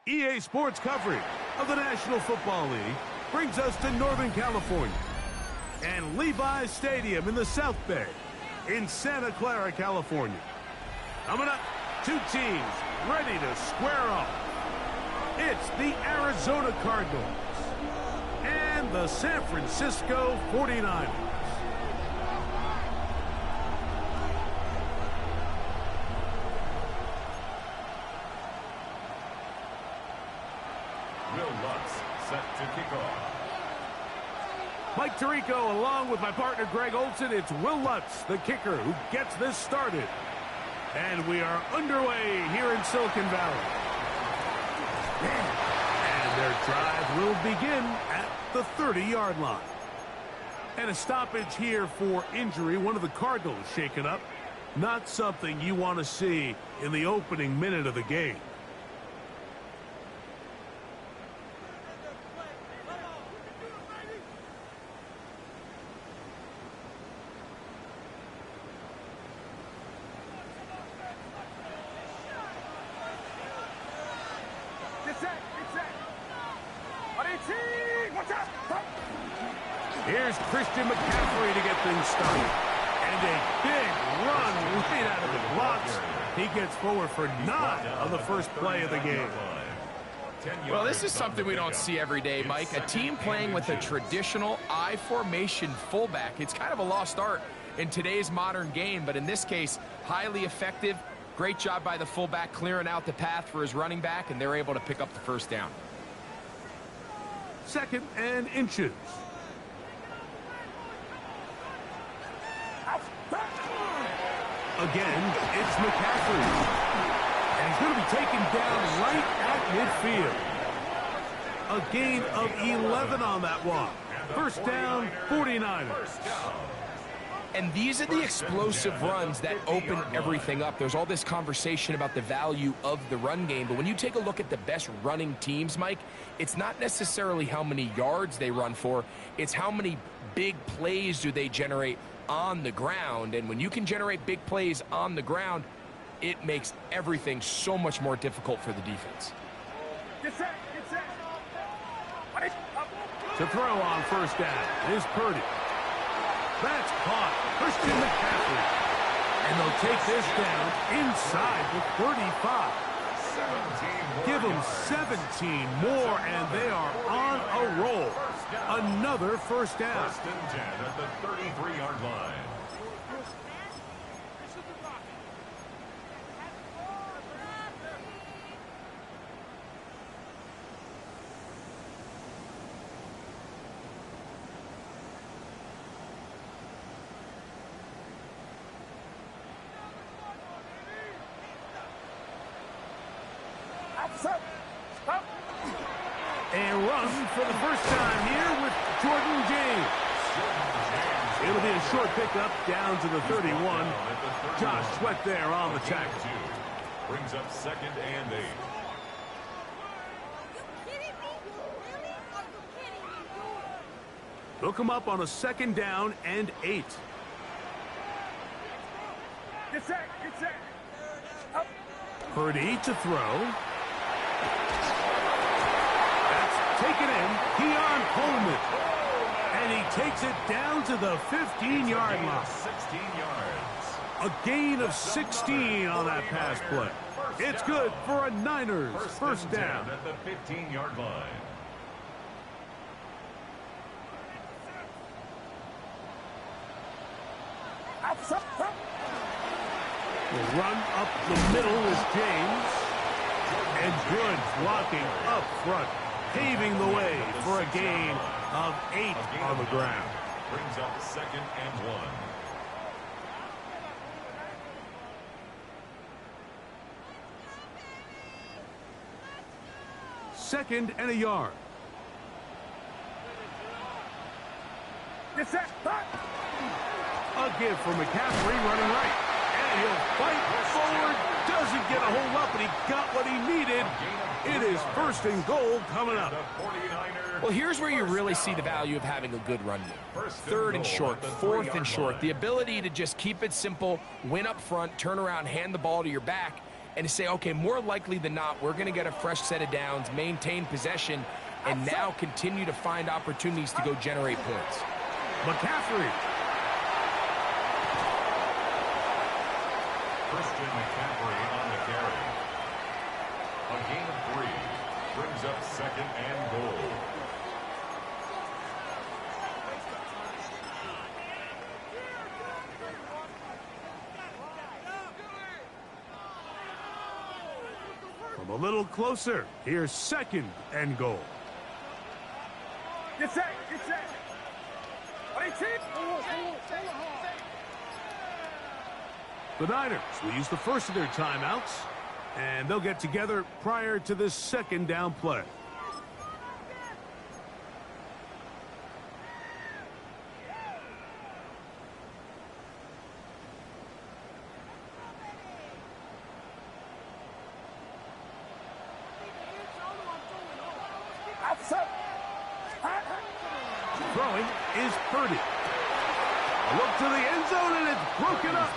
EA Sports coverage of the National Football League brings us to Northern California and Levi's Stadium in the South Bay in Santa Clara, California. Coming up, two teams ready to square off. It's the Arizona Cardinals and the San Francisco 49ers. Set to kick off. Mike Tirico along with my partner Greg Olson. It's Will Lutz, the kicker, who gets this started. And we are underway here in Silicon Valley. And their drive will begin at the 30-yard line. And a stoppage here for injury. One of the Cardinals shaken up. Not something you want to see in the opening minute of the game. Here's Christian McCaffrey to get things started. And a big run right out of the blocks. He gets forward for 9 on the first play of the game. Well, this is something we don't see every day, Mike. A team playing with a traditional I formation fullback. It's kind of a lost art in today's modern game, but in this case, highly effective. Great job by the fullback clearing out the path for his running back, and they're able to pick up the first down. 2nd and inches. Again, it's McCaffrey. And he's going to be taken down right at midfield. A gain of 11 on that walk. First down, 49ers. And these are the explosive runs that open everything up. There's all this conversation about the value of the run game, but when you take a look at the best running teams, Mike, it's not necessarily how many yards they run for, it's how many big plays do they generate on the ground. And when you can generate big plays on the ground, it makes everything so much more difficult for the defense. To throw on first down is Purdy. That's caught. Christian McCaffrey. And they'll take this down inside the 35. Give them 17 more, and they are on a roll. Another first down. 1st and 10 at the 33-yard line. A run for the first time here with Jordan James. It'll be a short pickup down to the 31. Josh Sweat there on the tackle. Brings up 2nd and 8. They'll come up on a 2nd down and 8. Purdy to throw. Taken in, Keon Coleman. And he takes it down to the 15-yard line. 16 yards. A gain of 16 on that pass play. It's good for a Niners first down. At the 15-yard line. The run up the middle is James. And good blocking up front, paving the way for a gain of 8 on the ground. Brings up 2nd and 1. Second and a yard. A give for McCaffrey running right. And he'll fight forward. Doesn't get a hold up, but he got what he needed. It is 1st and goal coming up. Well, here's where you really see the value of having a good run game. 3rd and short, 4th and short. The ability to just keep it simple, win up front, turn around, hand the ball to your back, and to say, okay, more likely than not, we're going to get a fresh set of downs, maintain possession, and now continue to find opportunities to go generate points. McCaffrey. Christian McCaffrey on the carry. A gain of 3 brings up 2nd and goal. From a little closer, here's 2nd and goal. Get set, get set. The Niners will use the first of their timeouts, and they'll get together prior to this 2nd down play. Throwing is Purdy. A look to the end zone, and it's broken up.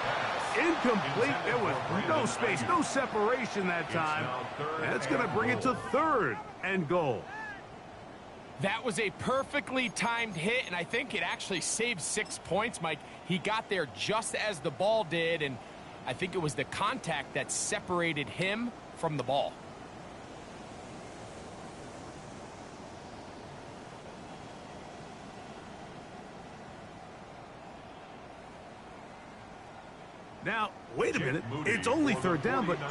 Incomplete. There was no space, no separation that time. That's going to bring it to 3rd and goal. That was a perfectly timed hit, and I think it actually saved 6 points, Mike. He got there just as the ball did, and I think it was the contact that separated him from the ball. Now, wait a minute. It's only 3rd down, but the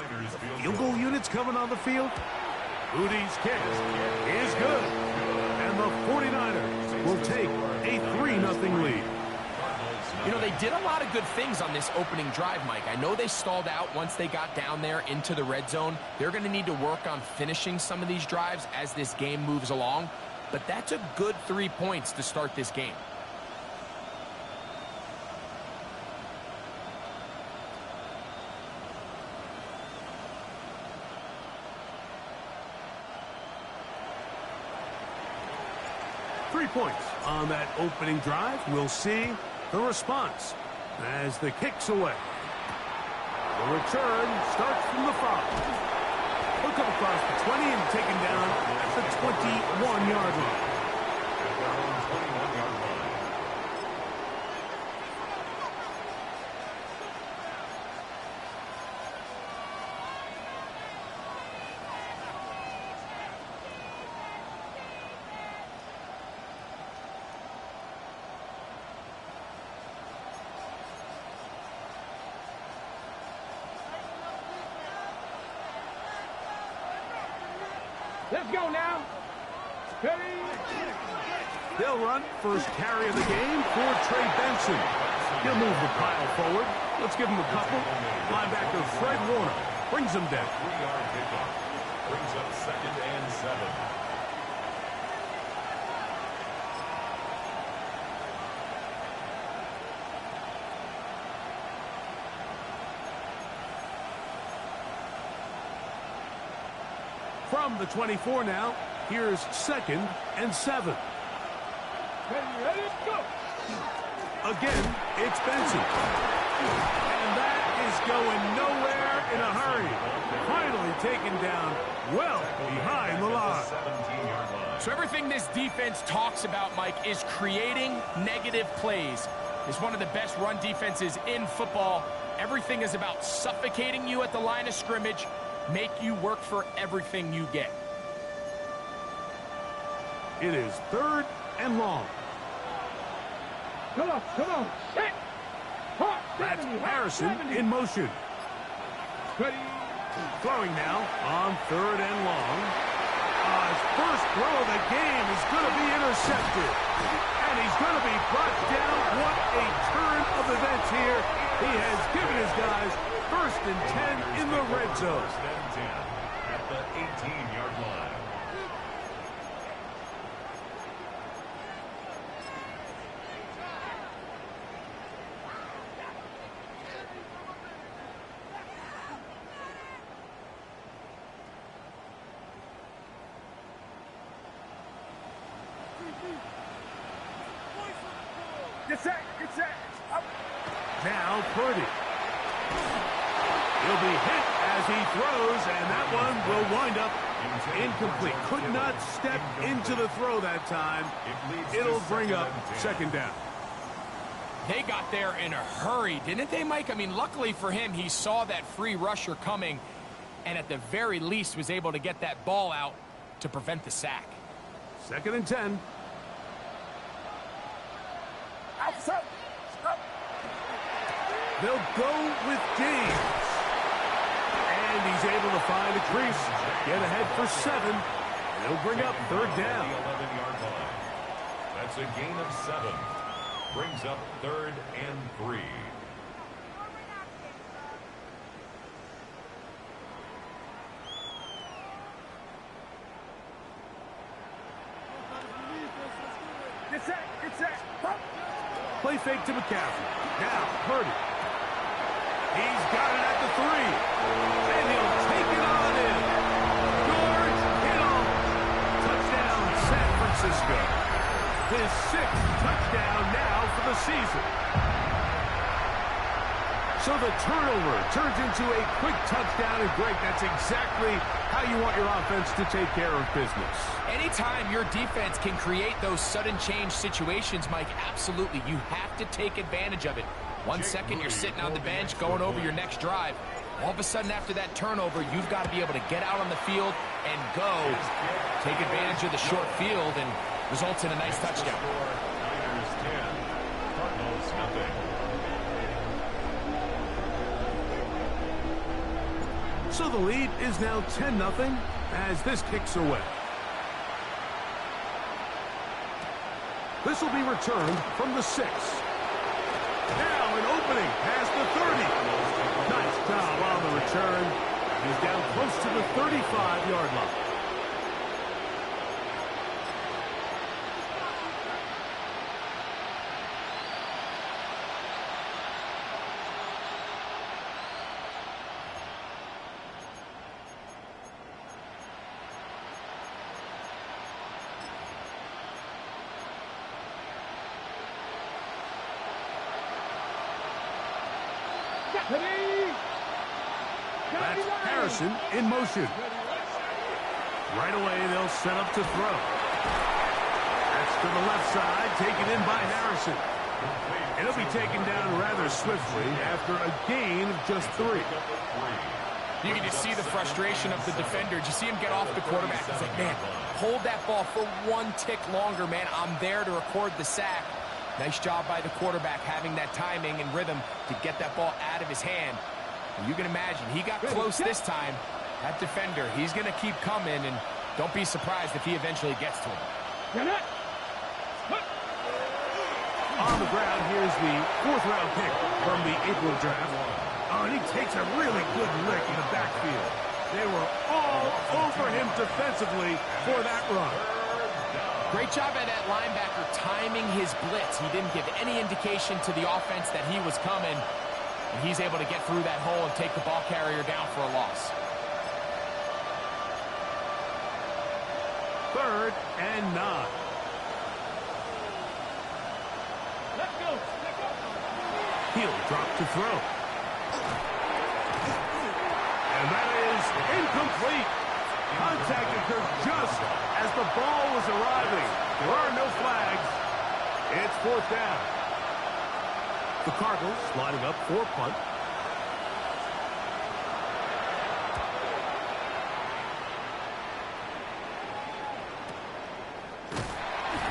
field goal unit's coming on the field. Moody's kick is good. And the 49ers will take a 3-0 lead. You know, they did a lot of good things on this opening drive, Mike. I know they stalled out once they got down there into the red zone. They're going to need to work on finishing some of these drives as this game moves along. But that's a good 3 points to start this game. Points on that opening drive. We'll see the response as the kick's away. The return starts from the 5. He'll come across the 20 and taken down at the 21-yard line. Let's go now. Ready? They'll run first carry of the game for Trey Benson. He'll move the pile forward. Let's give him a couple. Linebacker Fred Warner brings him down. 3-yard pickup brings up 2nd and 7. From the 24 now, here's 2nd and 7. Ready, go. Again, it's Benson. And that is going nowhere in a hurry. Finally taken down well behind the line. 17-yard line. So everything this defense talks about, Mike, is creating negative plays. It's one of the best run defenses in football. Everything is about suffocating you at the line of scrimmage, make you work for everything you get. It is 3rd and long. Come on. Set. That's Harrison in motion. Ready. Throwing now on 3rd and long. His first throw of the game is going to be intercepted. And he's going to be brought down. What a turn of events here. He has given his guys 1st and 10 in the red zone. 1st and 10 at the 18-yard line. Get set. Up. Now Purdy. He'll be hit as he throws, and that one will wind up incomplete. Could not step into the throw that time. It'll bring up second down. They got there in a hurry, didn't they, Mike? I mean, luckily for him, he saw that free rusher coming and at the very least was able to get that ball out to prevent the sack. Second and 10. Outside. They'll go with James. And he's able to find a crease, get ahead for 7. They'll bring up third down. The 11-yard line. That's a gain of 7. Brings up third and 3. Get set. Play fake to McCaffrey. Now, Purdy. He's got it at the 3. And he'll take it on in. George Kittle. Touchdown, San Francisco. His 6th touchdown now for the season. So the turnover turns into a quick touchdown, and Greg, that's exactly how you want your offense to take care of business. Anytime your defense can create those sudden change situations, Mike, absolutely, you have to take advantage of it. 1 second, you're sitting on the bench, going over your next drive. All of a sudden, after that turnover, you've got to be able to get out on the field and go. Take advantage of the short field, and results in a nice touchdown. Niners 10, Cardinals nothing. So the lead is now 10-0 as this kicks away. This will be returned from the 6. Now an opening past the 30. Nice job on the return. He's down close to the 35-yard line. That's Harrison in motion. Right away, they'll set up to throw. That's to the left side, taken in by Harrison. It'll be taken down rather swiftly after a gain of just 3. You can just see the frustration of the defender. Did you see him get off the quarterback? He's like, man, hold that ball for 1 tick longer, man. I'm there to record the sack. Nice job by the quarterback having that timing and rhythm to get that ball out of his hand. And you can imagine, he got close this time. That defender, he's going to keep coming, and don't be surprised if he eventually gets to him. On the ground, here's the 4th-round pick from the April draft. Oh, and he takes a really good lick in the backfield. They were all over him defensively for that run. Great job by that linebacker timing his blitz. He didn't give any indication to the offense that he was coming. And he's able to get through that hole and take the ball carrier down for a loss. 3rd and 9. Let's go. He'll drop to throw. And that is incomplete. Contact occurred just as the ball was arriving. There are no flags. It's 4th down. The Cardinals lining up for punt.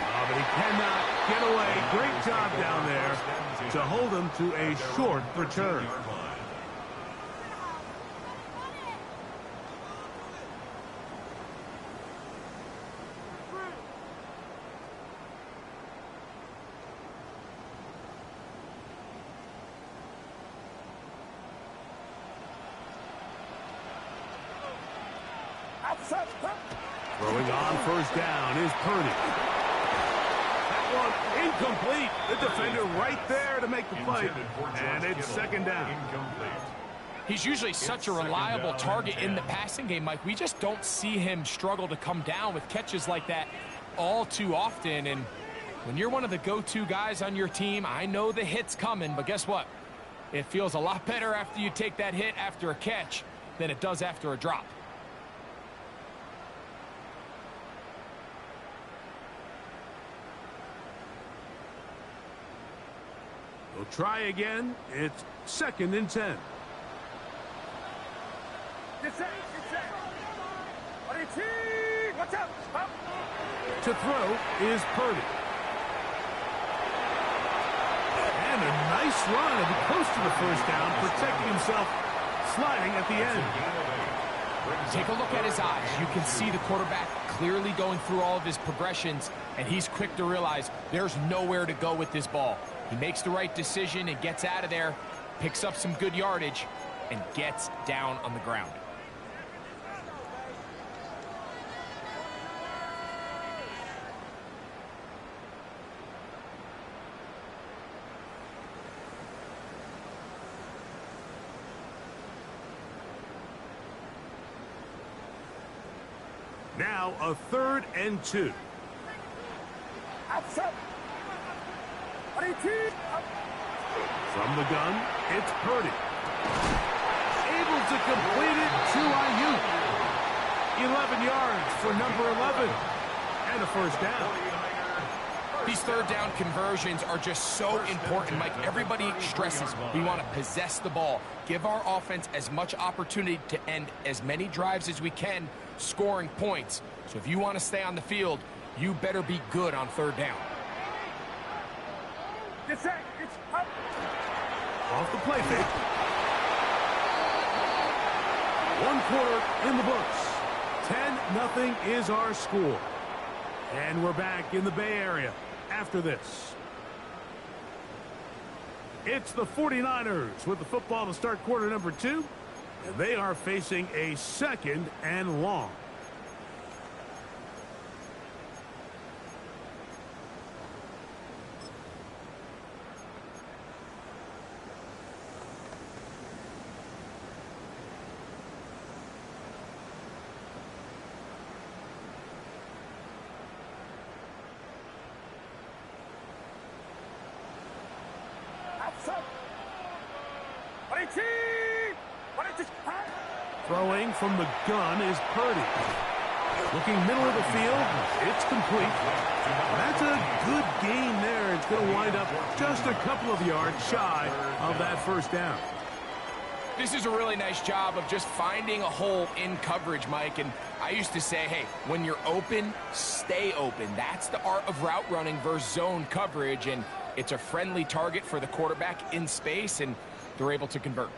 Oh, but he cannot get away. Great job down there to hold him to a short return. Throwing on 1st down is Purdy. That one incomplete. The defender right there to make the play. And it's 2nd down. He's usually such a reliable target in the passing game, Mike. We just don't see him struggle to come down with catches like that all too often. And when you're one of the go-to guys on your team, I know the hit's coming, but guess what? It feels a lot better after you take that hit after a catch than it does after a drop. We'll try again. It's 2nd and 10. Get set. Watch out. Up. To throw is Purdy. And a nice run close to the first down, protecting himself, sliding at the end. Take a look at his eyes. You can see the quarterback clearly going through all of his progressions, and he's quick to realize there's nowhere to go with this ball. He makes the right decision and gets out of there, picks up some good yardage, and gets down on the ground. Now a 3rd and 2. Outside. From the gun, it's Purdy. Able to complete it to Ayuk. 11 yards for number 11. And a first down. These 3rd down conversions are just so important, Mike. Everybody stresses we want to possess the ball, give our offense as much opportunity to end as many drives as we can, scoring points. So if you want to stay on the field, you better be good on 3rd down. Get set. It's up. Off the play fake. 1 quarter in the books. 10-0 is our score. And we're back in the Bay Area after this. It's the 49ers with the football to start quarter number 2. And they are facing a 2nd and long. Throwing from the gun is Purdy. Looking middle of the field, it's complete. That's a good gain there. It's going to wind up just a couple of yards shy of that first down. This is a really nice job of just finding a hole in coverage, Mike. And I used to say, hey, when you're open, stay open. That's the art of route running versus zone coverage. And it's a friendly target for the quarterback in space, and they're able to convert.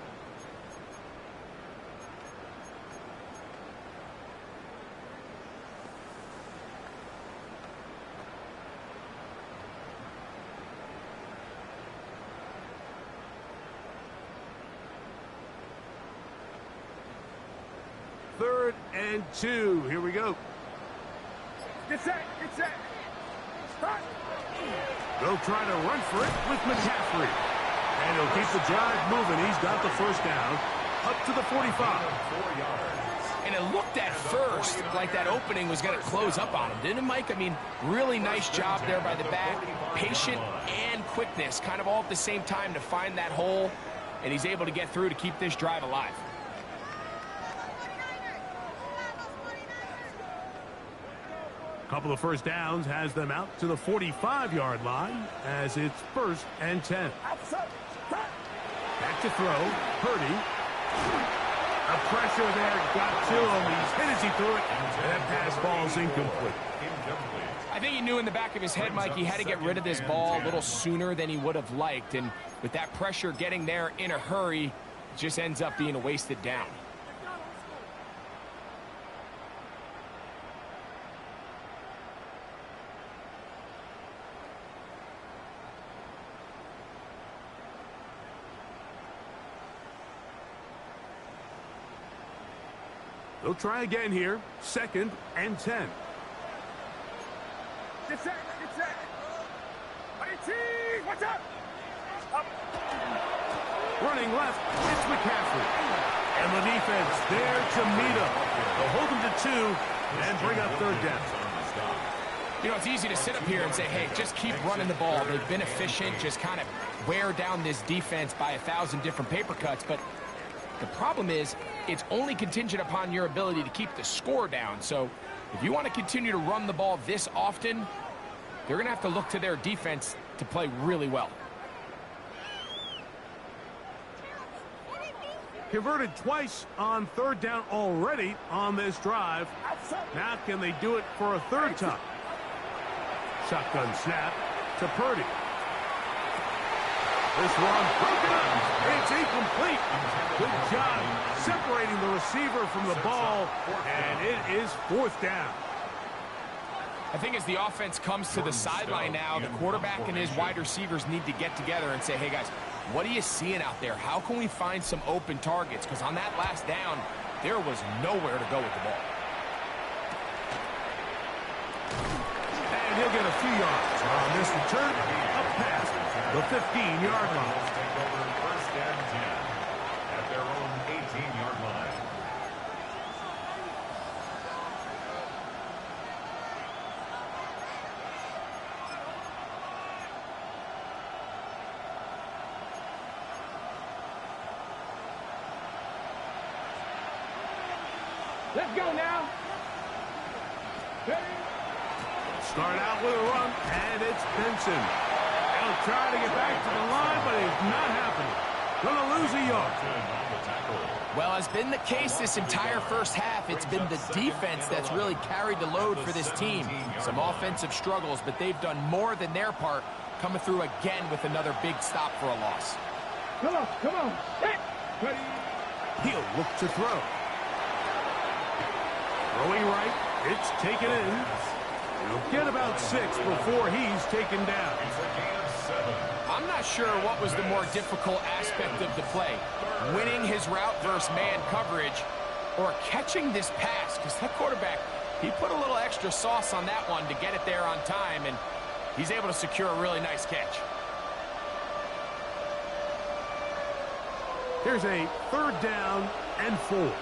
Third and 2. Here we go. Get set. Start. They'll try to run for it with McCaffrey. And he'll keep the drive moving. He's got the first down up to the 45. 4 yards. And it looked at first like that opening was going to close up on him, didn't it, Mike? I mean, really nice job there by the back. Patient and quickness, kind of all at the same time to find that hole. And he's able to get through to keep this drive alive. Couple of first downs has them out to the 45-yard line as it's 1st and 10. Back to throw. Purdy. A pressure there got to him. He's hit as he threw it. And that pass ball's incomplete. I think he knew in the back of his head, Mike, he had to get rid of this ball a little sooner than he would have liked. And with that pressure getting there in a hurry, it just ends up being a wasted down. They'll try again here. 2nd and 10. Get set. Watch out. Up. Running left, it's McCaffrey. And the defense there to meet him. They'll hold him to 2 and bring up 3rd down. You know, it's easy to sit up here and say, hey, just keep running the ball. They've been efficient, just kind of wear down this defense by 1,000 different paper cuts. But The problem is it's only contingent upon your ability to keep the score down. So if you want to continue to run the ball this often, they're going to have to look to their defense to play really well. Converted twice on third down already on this drive. Now can they do it for a third time? Shotgun snap to Purdy. This one broken up. It's incomplete. Good job separating the receiver from the ball, and it is fourth down. I think as the offense comes to the sideline now, the quarterback and his wide receivers need to get together and say, hey, guys, what are you seeing out there? How can we find some open targets? Because on that last down, there was nowhere to go with the ball. And he'll get a few yards on this return, up past the 15-yard line. Take over first and 10 at their own 18-yard line. Let's go now. Start out with a run, and it's Benson. He'll try to get back to the line, but it's not happening. Gonna lose a yard. Well, as been the case this entire first half, it's been the defense that's really carried the load for this team. Some offensive struggles, but they've done more than their part, coming through again with another big stop for a loss. Come on, come on. Hit. He'll look to throw. Throwing right, it's taken in. He'll get about 6 before he's taken down. I'm not sure what was the more difficult aspect of the play, winning his route versus man coverage or catching this pass, because that quarterback, he put a little extra sauce on that one to get it there on time, and he's able to secure a really nice catch. Here's a third down and 4.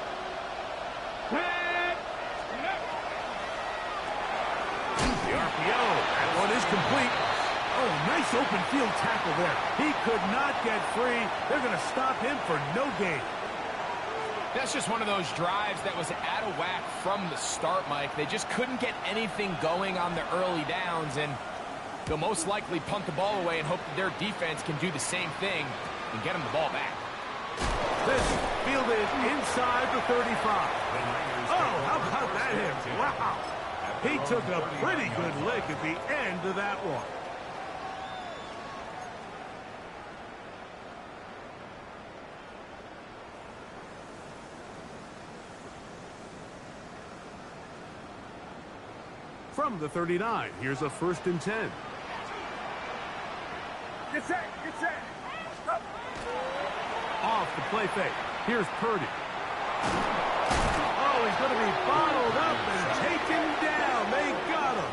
The RPO, that one is complete. Oh, nice open field tackle there. He could not get free. They're going to stop him for no gain. That's just one of those drives that was out of whack from the start, Mike. They just couldn't get anything going on the early downs, and they'll most likely punt the ball away and hope that their defense can do the same thing and get them the ball back. This fielded inside the 35. Oh, how about that hit? Wow. He took a pretty good lick at the end of that one. From the 39, here's a 1st and 10. Get set, get set. Up. Off the play fake. Here's Purdy. Oh, he's going to be bottled up and taken down. They got him.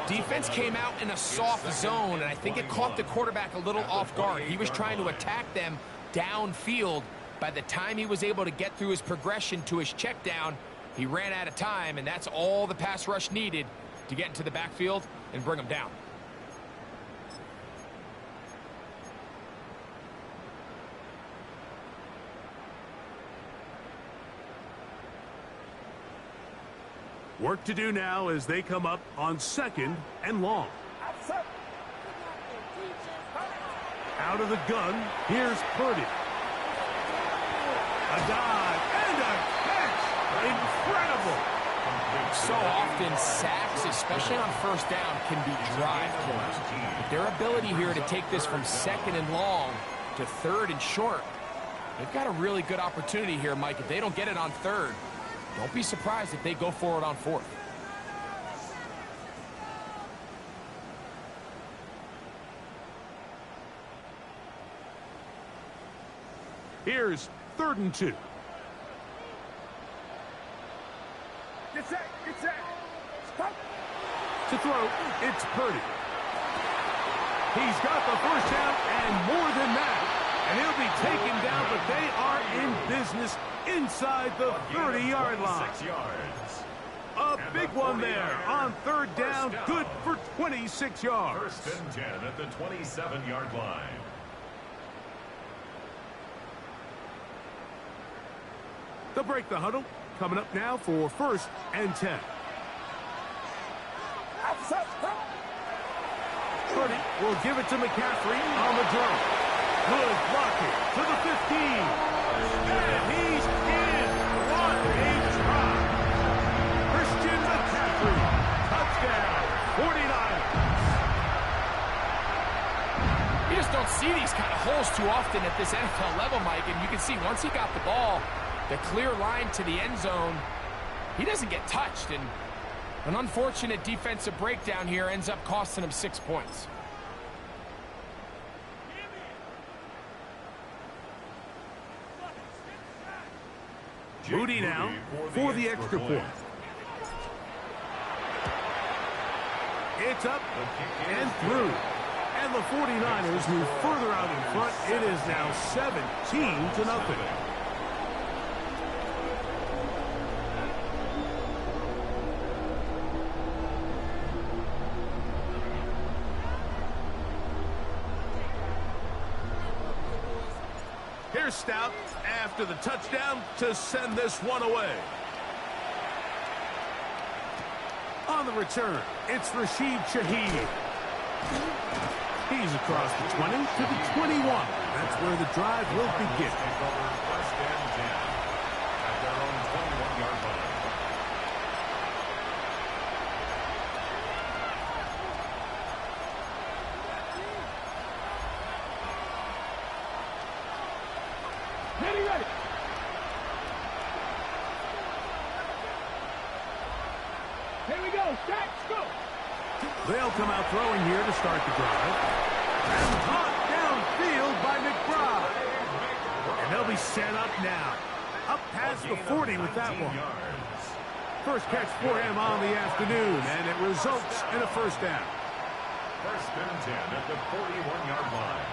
Defense came out in a soft zone, and I think it caught the quarterback a little off guard. He was trying to attack them downfield. By the time he was able to get through his progression to his check down, he ran out of time, and that's all the pass rush needed to get into the backfield and bring him down. Work to do now as they come up on 2nd and long. Out of the gun, here's Purdy. A dive and a catch. Incredible. So often, sacks, especially on first down, can be drive killers. But their ability here to take this from 2nd and long to 3rd and short, they've got a really good opportunity here, Mike. If they don't get it on 3rd, don't be surprised if they go for it on 4th. Here's 3rd and 2. Get set, get set. Stop. To throw, it's Purdy. He's got the first down and more than that. And he'll be taken down, but they are in business inside the 30-yard line. 6 yards. A big one there on 3rd down, good for 26 yards. 1st and 10 at the 27-yard line. They'll break the huddle. Coming up now for 1st and 10. Purdy will give it to McCaffrey on the draw. Good blocking to the 15. And he's in. What a try. Christian McCaffrey. Touchdown. 49ers. You just don't see these kind of holes too often at this NFL level, Mike. And you can see once he got the ball, the clear line to the end zone, he doesn't get touched. And an unfortunate defensive breakdown here ends up costing him 6 points. Moody now for the extra point. It's up and through. And the 49ers move further out in front. It is now 17-0. Here's Stout after the touchdown to send this one away. On the return, it's Rashid Shaheed. He's across the 20 to the 21. That's where the drive will begin. First and 10 at their own 21-yard line. Ready. Here we go. Start. Go. They'll come out throwing here to start the drive. And caught downfield by McBride. And they'll be set up now. Up past the 40 with that one. First catch for him on the afternoon, and it results in a first down. First and 10 at the 41-yard line.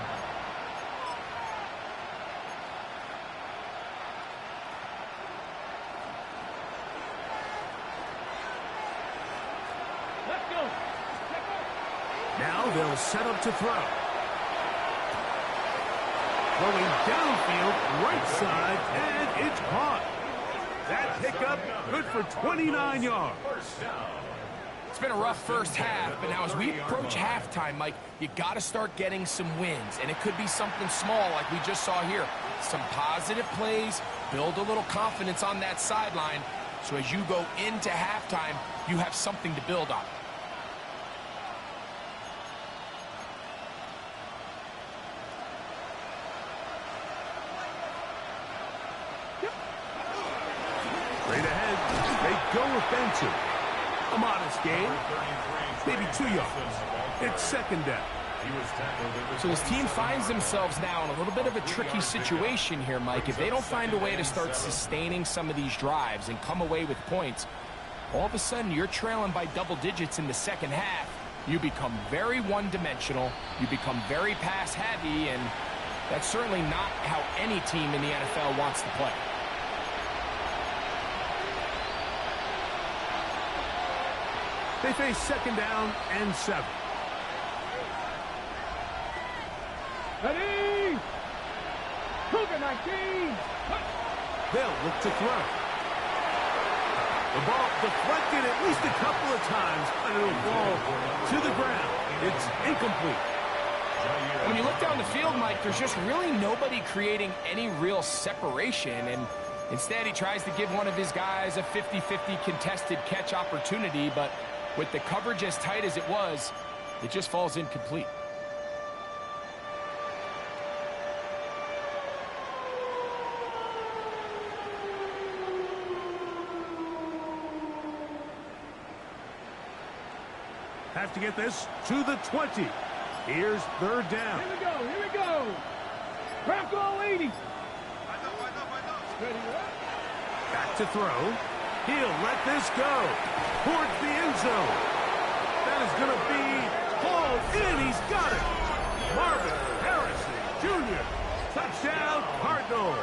Let's go. Now they'll set up to throw. Throwing downfield, right side, and it's caught. That pickup good for 29 yards. It's been a rough first half, but now as we approach halftime, Mike, you got to start getting some wins, and it could be something small like we just saw here. Some positive plays, build a little confidence on that sideline, so as you go into halftime, you have something to build on. Straight ahead, they go with Benson. A modest gain, maybe 2 yards. It's second down. So his team finds themselves now in a little bit of a tricky situation here, Mike. If they don't find a way to start sustaining some of these drives and come away with points, all of a sudden you're trailing by double digits in the second half. You become very one-dimensional. You become very pass-heavy, and that's certainly not how any team in the NFL wants to play. They face second down and 7. Ready. Cougar 19. They'll look to throw. The ball deflected at least a couple of times, and it'll fall to the ground. It's incomplete. When you look down the field, Mike, there's just really nobody creating any real separation, and instead he tries to give one of his guys a 50-50 contested catch opportunity, but with the coverage as tight as it was, it just falls incomplete. Have to get this to the 20. Here's third down. Here we go. Bronco 80. Ready, Back to throw. He'll let this go towards the end zone. That is going to be hauled in. He's got it. Marvin Harrison Jr. Touchdown, Cardinals.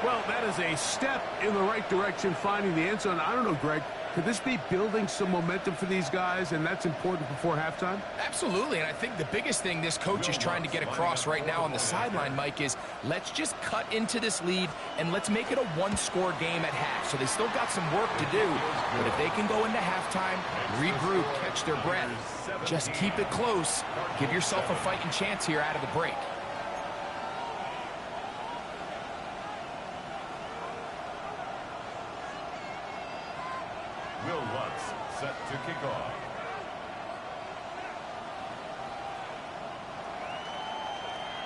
Well, that is a step in the right direction, finding the end zone. I don't know, Greg. Could this be building some momentum for these guys, and that's important before halftime? Absolutely, and I think the biggest thing this coach is trying to get across right now on the sideline, Mike, is let's just cut into this lead and let's make it a one-score game at half. So they still got some work to do, but if they can go into halftime, regroup, catch their breath, just keep it close, give yourself a fighting chance here out of the break. Will Lutz set to kick off.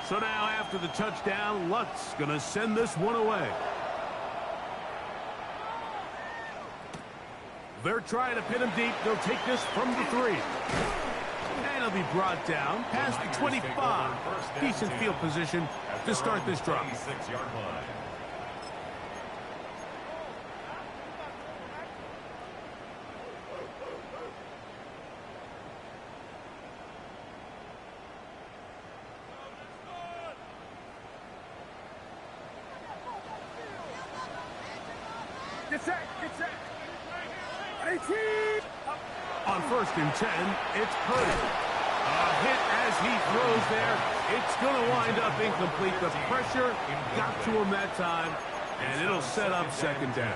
So now after the touchdown, Lutz going to send this one away. They're trying to pin him deep. They'll take this from the 3. And he'll be brought down past the 25. Decent field position to start this drive. 26-yard line. Get set, get set. 18. On 1st and 10, it's Purdy. A hit as he throws there. It's going to wind up incomplete. The pressure got to him that time, and it'll set up 2nd down.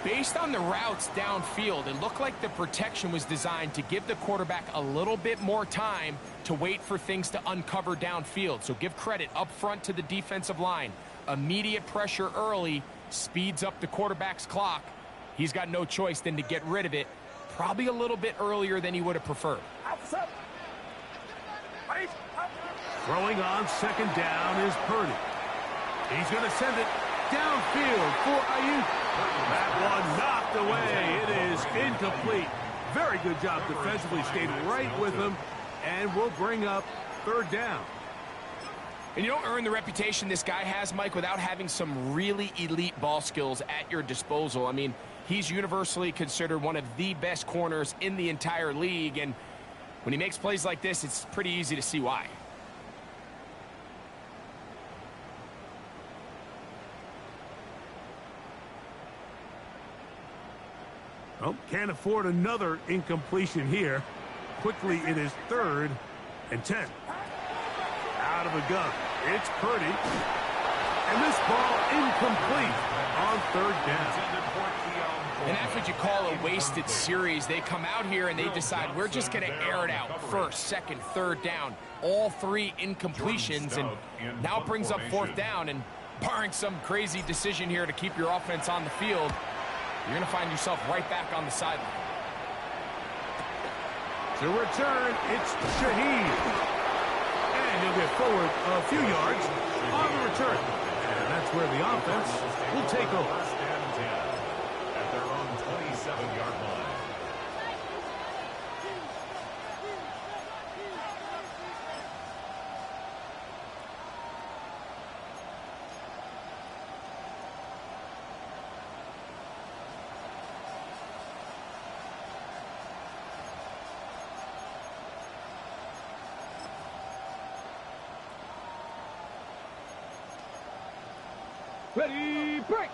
Based on the routes downfield, it looked like the protection was designed to give the quarterback a little bit more time to wait for things to uncover downfield. So give credit up front to the defensive line. Immediate pressure early speeds up the quarterback's clock. He's got no choice than to get rid of it, probably a little bit earlier than he would have preferred. Throwing on 2nd down is Purdy. He's going to send it downfield for Ayuk. That one knocked away. It is incomplete. Very good job defensively. Stayed right with him, and will bring up 3rd down. And you don't earn the reputation this guy has, Mike, without having some really elite ball skills at your disposal. I mean, he's universally considered one of the best corners in the entire league, and when he makes plays like this, it's pretty easy to see why. Well, can't afford another incompletion here. Quickly, it is 3rd and 10. Out of the gun, it's Purdy. And this ball incomplete on 3rd down. And that's what you call a wasted series. They come out here and they decide we're just going to air it out. 1st, 2nd, 3rd down. All 3 incompletions, and now it brings up 4th down. And barring some crazy decision here to keep your offense on the field, you're going to find yourself right back on the sideline. To return, it's Shaheed. And he'll get forward a few yards on the return. And that's where the offense will take over. 1st and 10 at their own 27-yard line. Ready, break.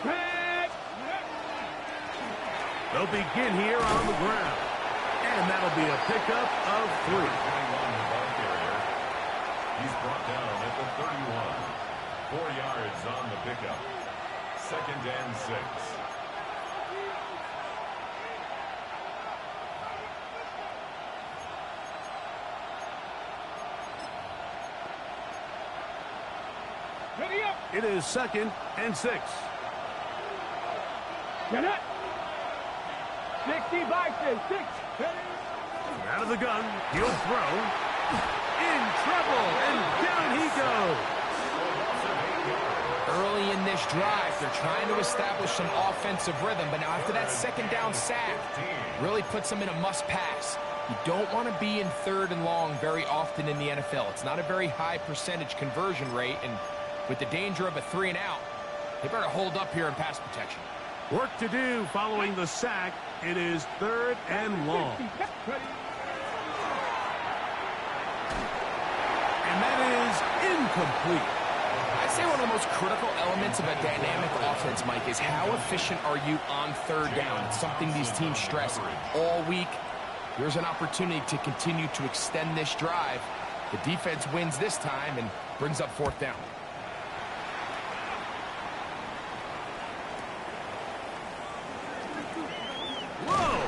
Break. They'll begin here on the ground. And that'll be a pickup of 3. 21, the ball carrier. He's brought down at the 31. 4 yards on the pickup. 2nd and 6. Ready up. It is 2nd and 6. Get it. 60 by 6. Out of the gun, he'll throw. In trouble, and down he goes. Early in this drive, they're trying to establish some offensive rhythm, but now after that 2nd down sack, really puts them in a must-pass. You don't want to be in 3rd and long very often in the NFL. It's not a very high percentage conversion rate, and with the danger of a 3 and out, they better hold up here in pass protection. Work to do following the sack. It is 3rd and long. And that is incomplete. I'd say one of the most critical elements of a dynamic offense, Mike, is how efficient are you on third down. It's something these teams stress all week. Here's an opportunity to continue to extend this drive. The defense wins this time and brings up fourth down. Whoa!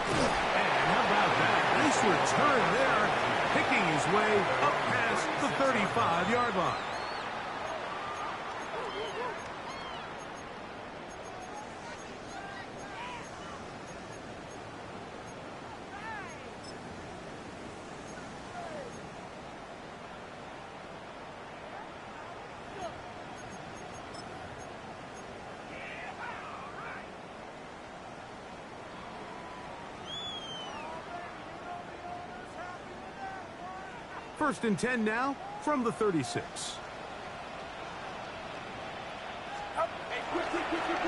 And how about that? Nice return there, picking his way up past the 35-yard line. First and 10 now from the 36.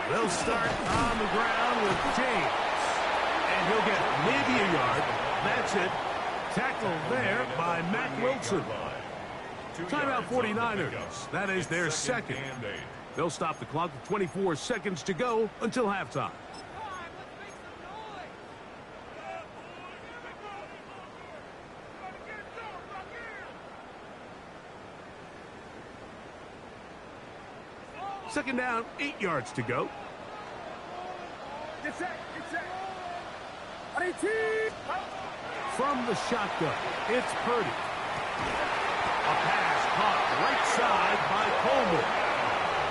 They'll start on the ground with James. And he'll get maybe a yard. That's it. Tackled there by Matt Wilson. Timeout 49ers. That is their second. They'll stop the clock with 24 seconds to go until halftime. Second down, 8 yards to go. Get set. From the shotgun, it's Purdy. A pass caught right side by Coleman.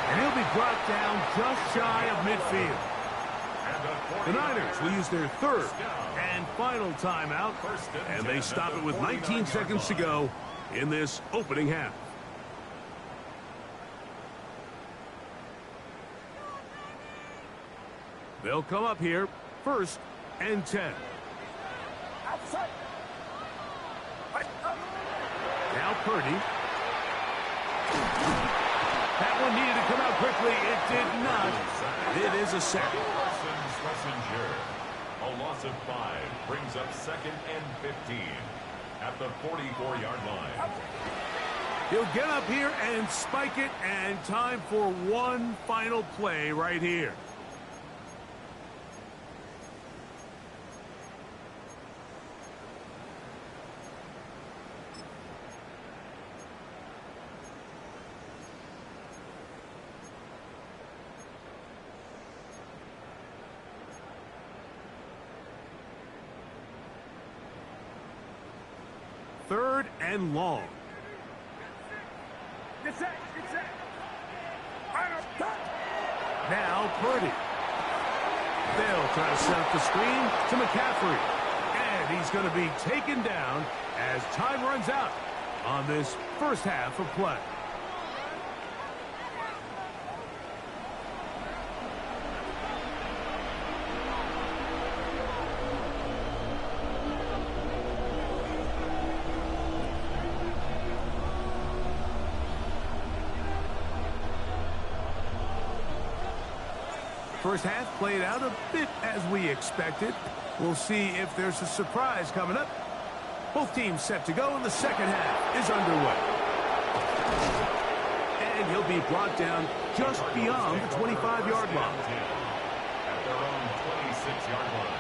And he'll be brought down just shy of midfield. The Niners will use their third and final timeout, and they stop it with 19 seconds to go in this opening half. They'll come up here, first and 10. Outside. Now Purdy. That one needed to come out quickly. It did not. It is a sack. A loss of 5 brings up second and 15 at the 44-yard line. He'll get up here and spike it, and time for one final play right here. Third and long. Get set. Now Purdy. They'll try to set up the screen to McCaffrey. And he's going to be taken down as time runs out on this first half of play. First half played out a bit as we expected. We'll see if there's a surprise coming up. Both teams set to go, and the second half is underway. And he'll be brought down just beyond the 25-yard line. At their own 26-yard line.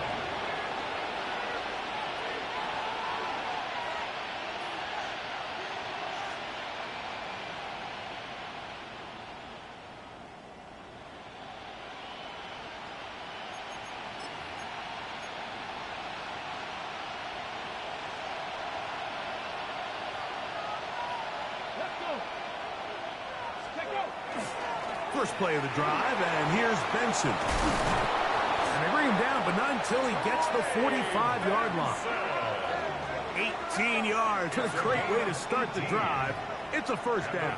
First play of the drive, and here's Benson. And they bring him down, but not until he gets the 45-yard line. 18 yards. What a great way to start the drive. It's a first down.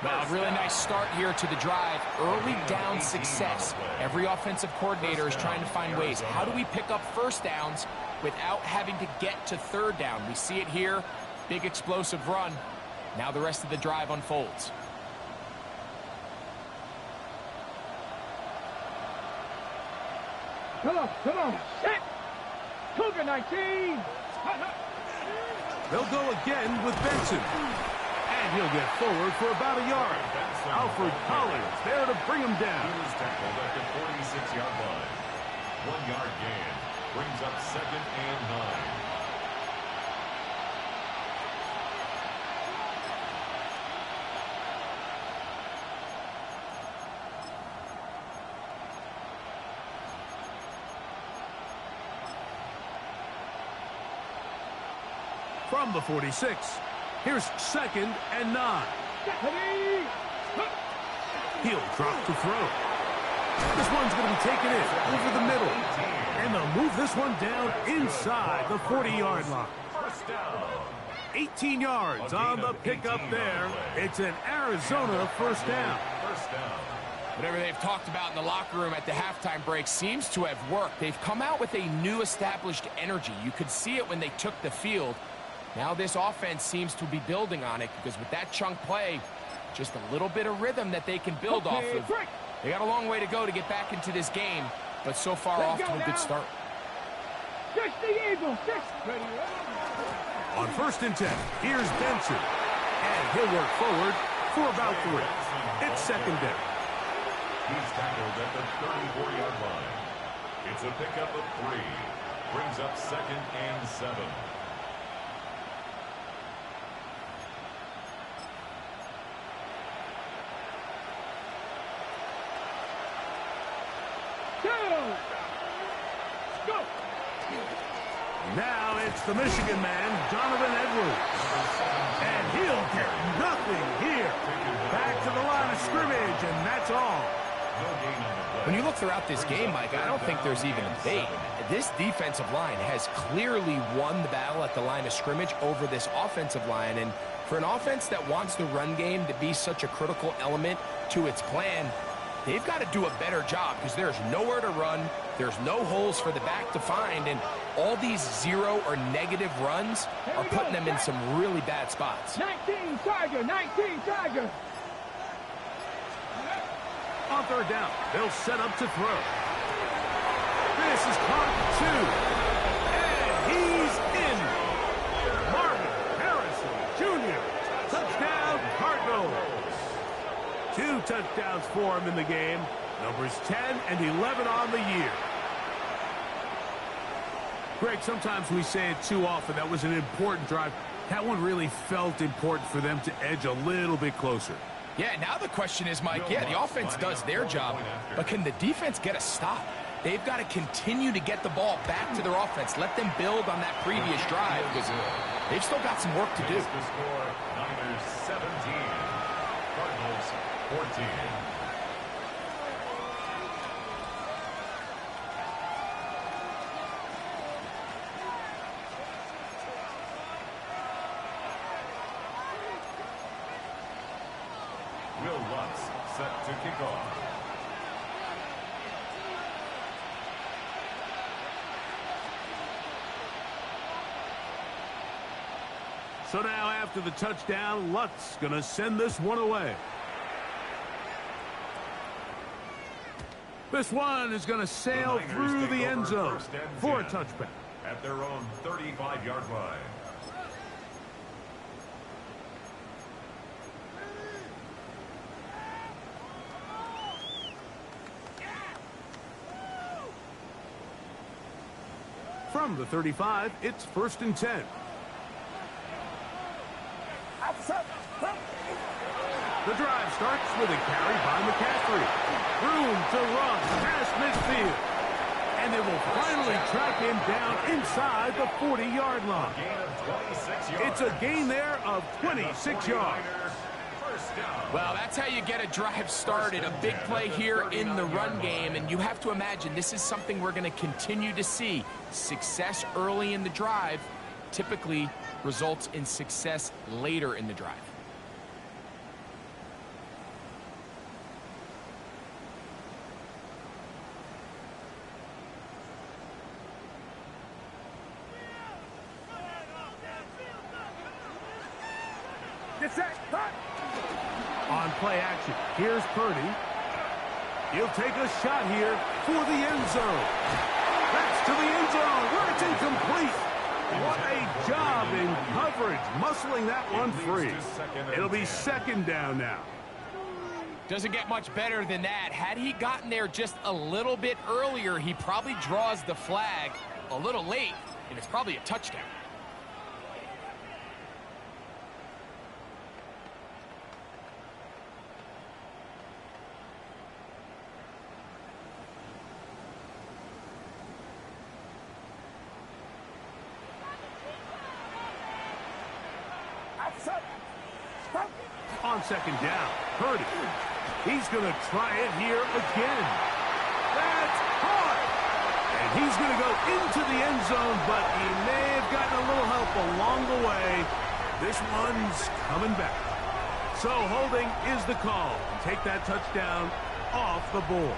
Well, a really nice start here to the drive. Early down success. Every offensive coordinator is trying to find ways. How do we pick up first downs without having to get to third down? We see it here. Big explosive run. Now the rest of the drive unfolds. Come on. Set. Cougar 19. They'll go again with Benson. And he'll get forward for about a yard. Alfred Collins there to bring him down. He was tackled at the 46-yard line. 1-yard gain brings up 2nd and 9. From the 46, here's 2nd and 9. He'll drop to throw. This one's going to be taken in over the middle. And they'll move this one down inside the 40-yard line. 18 yards on the pickup there. It's an Arizona first down. Whatever they've talked about in the locker room at the halftime break seems to have worked. They've come out with a new established energy. You could see it when they took the field. Now this offense seems to be building on it because with that chunk play, just a little bit of rhythm that they can build off of. They got a long way to go to get back into this game, but so far off to a good start. On 1st and 10, here's Benson. And he'll work forward for about 3. It's 2nd down. He's tackled at the 34-yard line. It's a pickup of 3. Brings up 2nd and 7. Now it's the Michigan man, Donovan Edwards. And he'll get nothing here. Back to the line of scrimmage, and that's all. When you look throughout this game, Mike, I don't think there's even a debate. This defensive line has clearly won the battle at the line of scrimmage over this offensive line. And for an offense that wants the run game to be such a critical element to its plan, they've got to do a better job because there's nowhere to run. There's no holes for the back to find, and all these 0 or negative runs are putting them in some really bad spots. 19 Tiger, 19 Tiger. On 3rd down, they'll set up to throw. This is caught 2. And he's in. Marvin Harrison Jr. Touchdown Cardinals. 2 touchdowns for him in the game. Numbers 10 and 11 on the year. Greg, sometimes we say it too often. That was an important drive. That one really felt important for them to edge a little bit closer. Yeah, now the question is, Mike, yeah, the offense does their job, but can the defense get a stop? They've got to continue to get the ball back to their offense. Let them build on that previous drive because they've still got some work to do. The score, Niners 17, Cardinals 14. Set to kick off. So now after the touchdown, Lutz going to send this one away. This one is going to sail through the end zone for a touchback. At their own 35-yard line. From the 35, it's 1st and 10. The drive starts with a carry by McCaffrey. Room to run past midfield. And they will finally track him down inside the 40-yard line. It's a gain there of 26 yards. Well, that's how you get a drive started. A big play here in the run game, and you have to imagine this is something we're going to continue to see. Success early in the drive typically results in success later in the drive. Get set, cut. On play action, here's Purdy. He'll take a shot here for the end zone. That's to the end zone where it's incomplete. What a job in coverage, muscling that one free. It'll be second down now. Doesn't get much better than that. Had he gotten there just a little bit earlier, he probably draws the flag a little late, and it's probably a touchdown. On second down, Purdy. He's going to try it here again. That's hard. And he's going to go into the end zone, but he may have gotten a little help along the way. This one's coming back. So holding is the call. Take that touchdown off the board.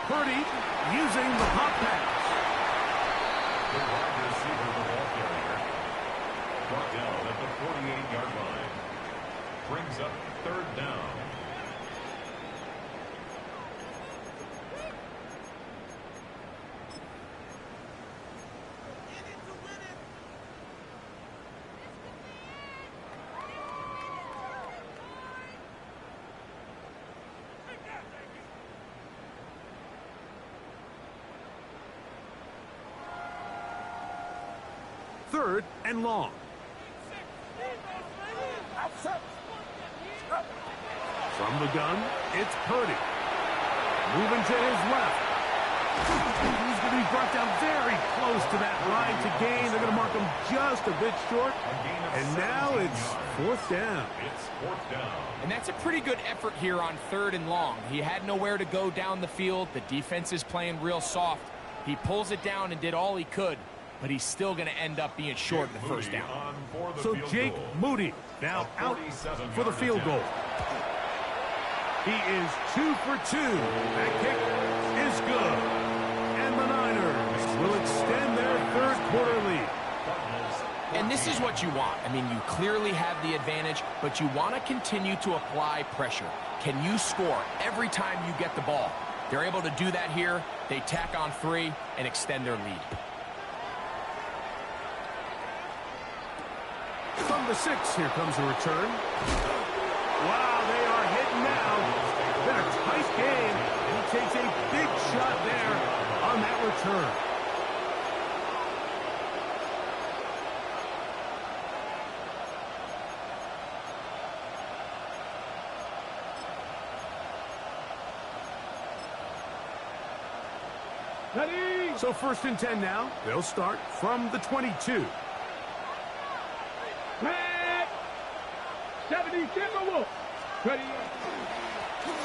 Purdy using the pop pass. The wide receiver, the ball carrier, brought down at the 48-yard line. Brings up third down. Third and long. From the gun, it's Purdy. Moving to his left. He's going to be brought down very close to that line to gain. They're going to mark him just a bit short. And now it's fourth down. It's fourth down. And that's a pretty good effort here on third and long. He had nowhere to go down the field. The defense is playing real soft. He pulls it down and did all he could, but he's still going to end up being short of the first down. So Jake Moody now out for the field goal. He is 2 for 2. That kick is good. And the Niners will extend their third quarter lead. And this is what you want. I mean, you clearly have the advantage, but you want to continue to apply pressure. Can you score every time you get the ball? They're able to do that here. They tack on 3 and extend their lead. From the 6, here comes a return. Wow, they are hitting now. Been a tight game. He takes a big shot there on that return. Ready? So first and 10 now. They'll start from the 22. Red. 70, Timberwolves. Ready?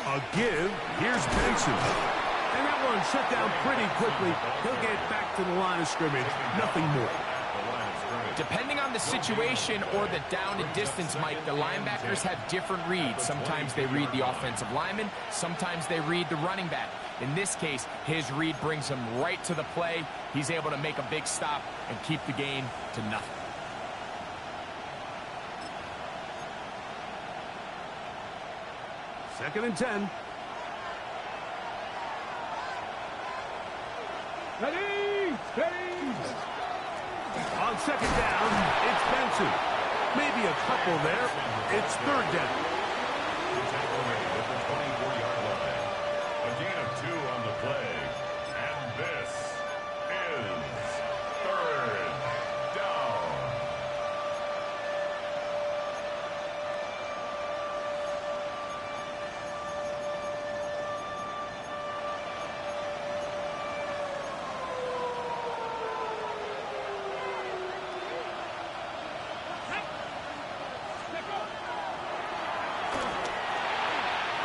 A give. Here's Benson. And that one shut down pretty quickly. He'll get back to the line of scrimmage. Nothing more. Depending on the situation or the down and distance, Mike, the linebackers have different reads. Sometimes they read the offensive lineman. Sometimes they read the running back. In this case, his read brings him right to the play. He's able to make a big stop and keep the gain to nothing. Second and 10. Ready? Ready? On second down, it's Benson. Maybe a couple there. It's third down. At the 24-yard line. A gain of 2 on the play. And this is third down.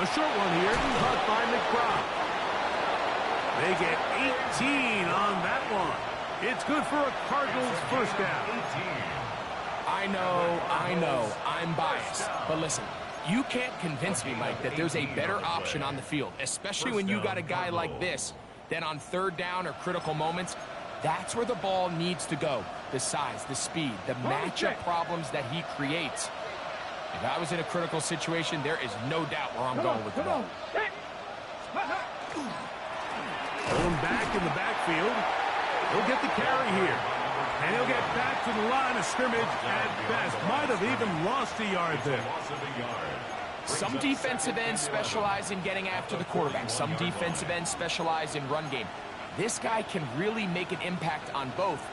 A short one here, caught by McBride. They get 18 on that one. It's good for a Cardinals first down. I know, I'm biased. But listen, you can't convince me, Mike, that there's a better option on the field, especially when you got a guy like this, than on third down or critical moments. That's where the ball needs to go. The size, the speed, the matchup problems that he creates. If I was in a critical situation, there is no doubt where I'm going with the ball. Going back in the backfield. He'll get the carry here. And he'll get back to the line of scrimmage at best. Might have even lost a yard there. Some defensive ends specialize in getting after the quarterback. Some defensive ends specialize in run game. This guy can really make an impact on both,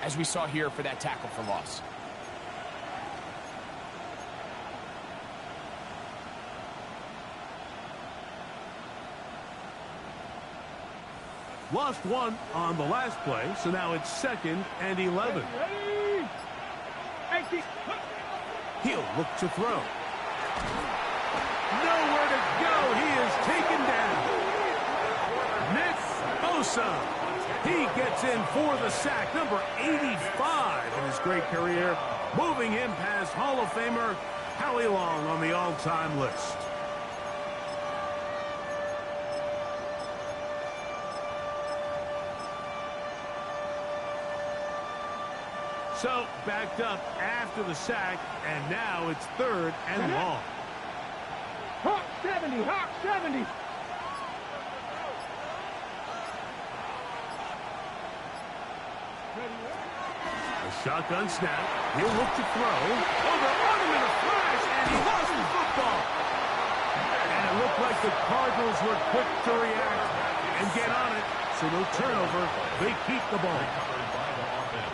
as we saw here for that tackle for loss. Lost one on the last play, so now it's 2nd and 11. He'll look to throw. Nowhere to go. He is taken down. Nick Bosa. He gets in for the sack, number 85 in his great career, moving him past Hall of Famer Howie Long on the all-time list. So, backed up after the sack, and now it's 3rd and long. Hawk 70, Hawk 70. A shotgun snap. He'll look to throw. Oh, they're on him in a flash, and he lost the football. And it looked like the Cardinals were quick to react and get on it. So no turnover. They keep the ball.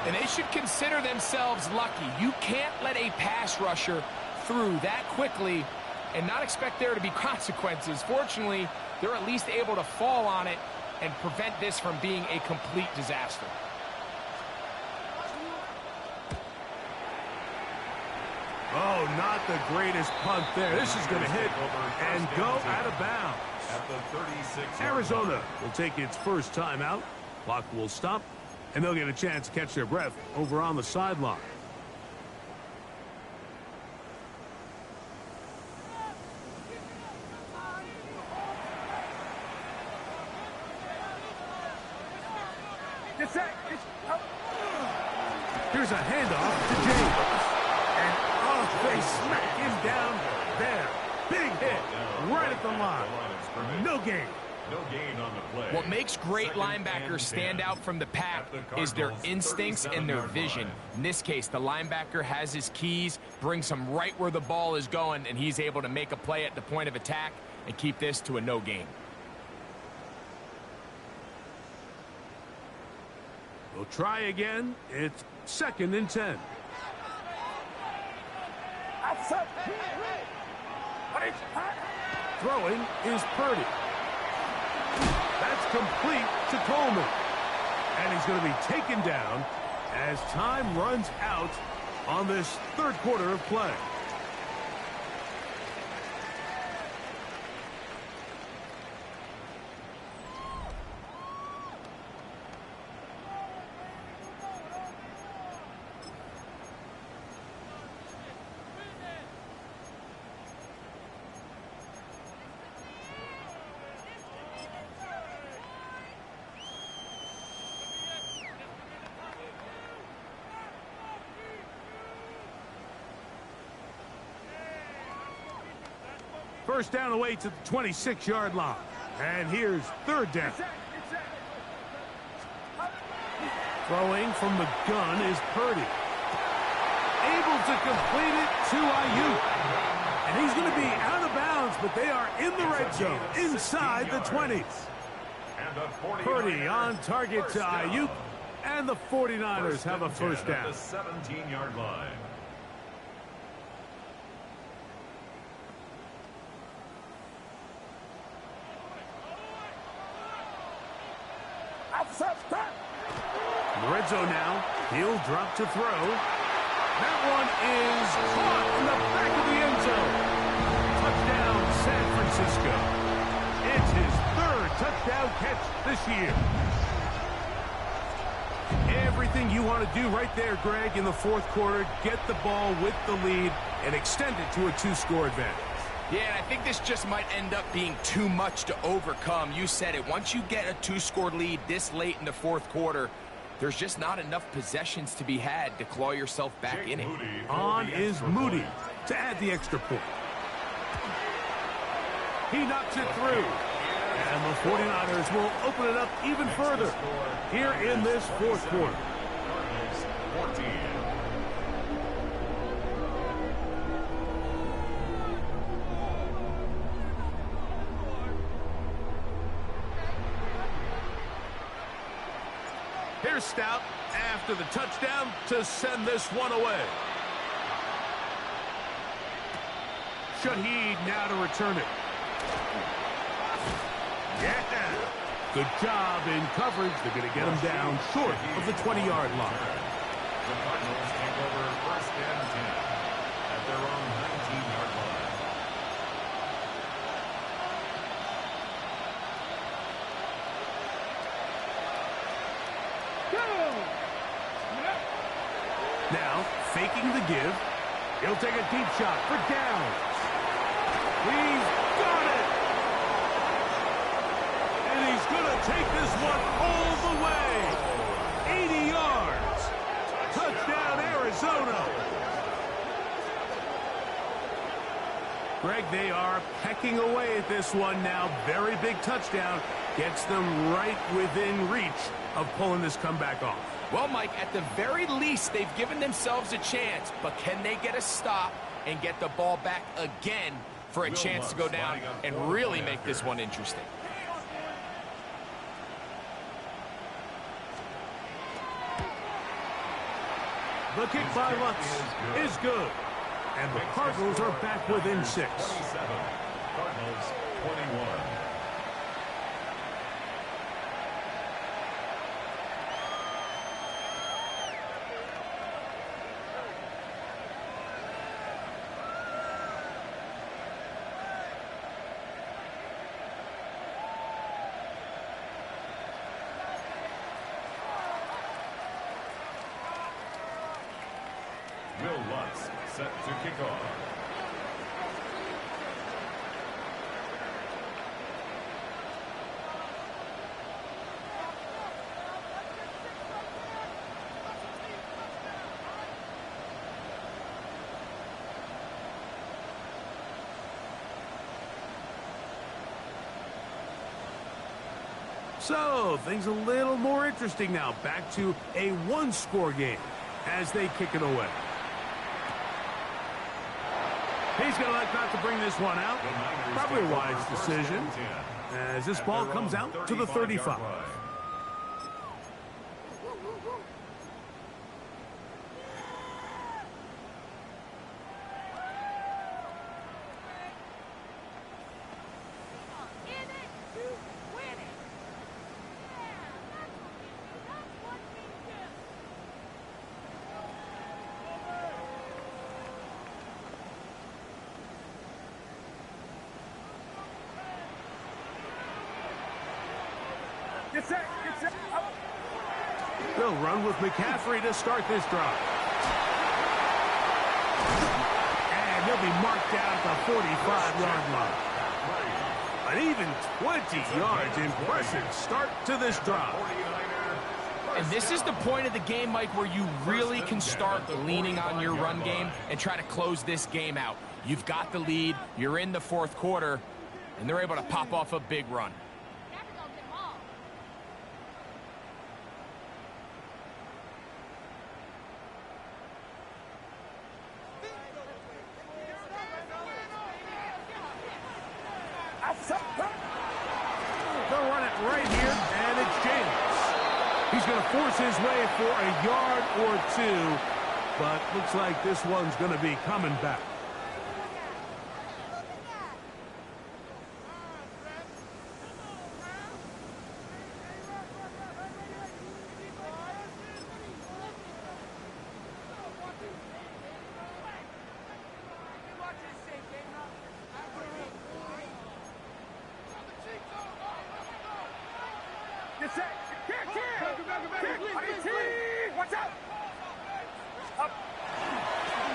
And they should consider themselves lucky. You can't let a pass rusher through that quickly and not expect there to be consequences. Fortunately, they're at least able to fall on it and prevent this from being a complete disaster. Oh, not the greatest punt there. This is going to hit and go out of bounds. Arizona will take its first timeout. Clock will stop, and they'll get a chance to catch their breath over on the sideline. Here's a handoff to James. And oh, they smack him down there. Big hit right at the line. No gain. No gain on the play. What makes great linebackers stand out from the pack is their instincts and their vision. In this case, the linebacker has his keys, brings him right where the ball is going, and he's able to make a play at the point of attack and keep this to a no gain. We'll try again. It's 2nd and 10. Throwing is Purdy. That's complete to Coleman. And he's going to be taken down as time runs out on this 3rd quarter of play. First down away to the 26-yard line. And here's 3rd down. Throwing from the gun is Purdy. Able to complete it to Ayuk. And he's going to be out of bounds, but they are in the red zone, inside the 20s. Purdy on target to Ayuk, and the 49ers have a first down. The 17-yard line. The red zone now. He'll drop to throw. That one is caught in the back of the end zone. Touchdown, San Francisco. It's his third touchdown catch this year. Everything you want to do right there, Greg, in the fourth quarter, get the ball with the lead and extend it to a 2-score advantage. Yeah, and I think this just might end up being too much to overcome. You said it. Once you get a 2-score lead this late in the fourth quarter, there's just not enough possessions to be had to claw yourself back in it. On is Moody to add the extra point. He knocks it through. And the 49ers will open it up even further here in this fourth quarter. Here's Stout after the touchdown to send this one away. Shaheed now to return it. Yeah. Good job in coverage. They're going to get him down short of the 20-yard line. The Cardinals take over first and 10 at their own 19-yard line. Now, faking the give. He'll take a deep shot for downs. He's got it! And he's going to take this one all the way. 80 yards. Touchdown, Arizona. Greg, they are pecking away at this one now. Very big touchdown. Gets them right within reach of pulling this comeback off. Well, Mike, at the very least, they've given themselves a chance. But can they get a stop and get the ball back again for a chance to go down and really make this one interesting? The kick by Lutz is good. And the Cardinals are back within 6. 27. Cardinals 21. Will Lutz set to kick off. So, things a little more interesting now. Back to a 1-score game as they kick it away. He's going to like not to bring this one out. Probably a wise decision as this ball comes out to the 35. Get set, get set. Up. They'll run with McCaffrey to start this drive. And he'll be marked down at the 45-yard line. An even 20 yards. Impressive start to this drive. And this is the point of the game, Mike, where you really can start leaning on your run game and try to close this game out. You've got the lead, you're in the fourth quarter, and they're able to pop off a big run. They'll run it right here, and it's James. He's going to force his way for a yard or two, but looks like this one's going to be coming back. Get set. Kick. Watch out. Up.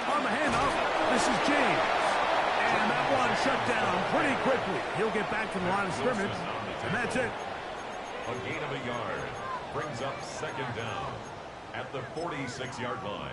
On the handoff, this is James. And that one shut down pretty quickly. He'll get back to the line of scrimmage, and that's it. A gain of a yard brings up second down at the 46-yard line.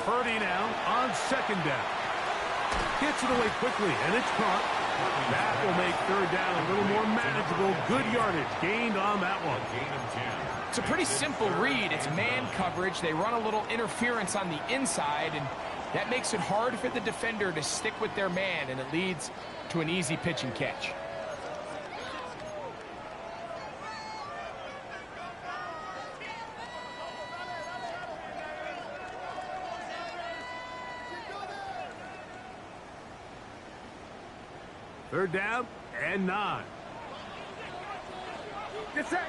Purdy now on second down. Gets it away quickly, and it's caught. That will make third down a little more manageable. Good yardage gained on that one. It's a pretty simple read. It's man coverage. They run a little interference on the inside, and that makes it hard for the defender to stick with their man, and it leads to an easy pitch and catch. Third down and 9. Get set.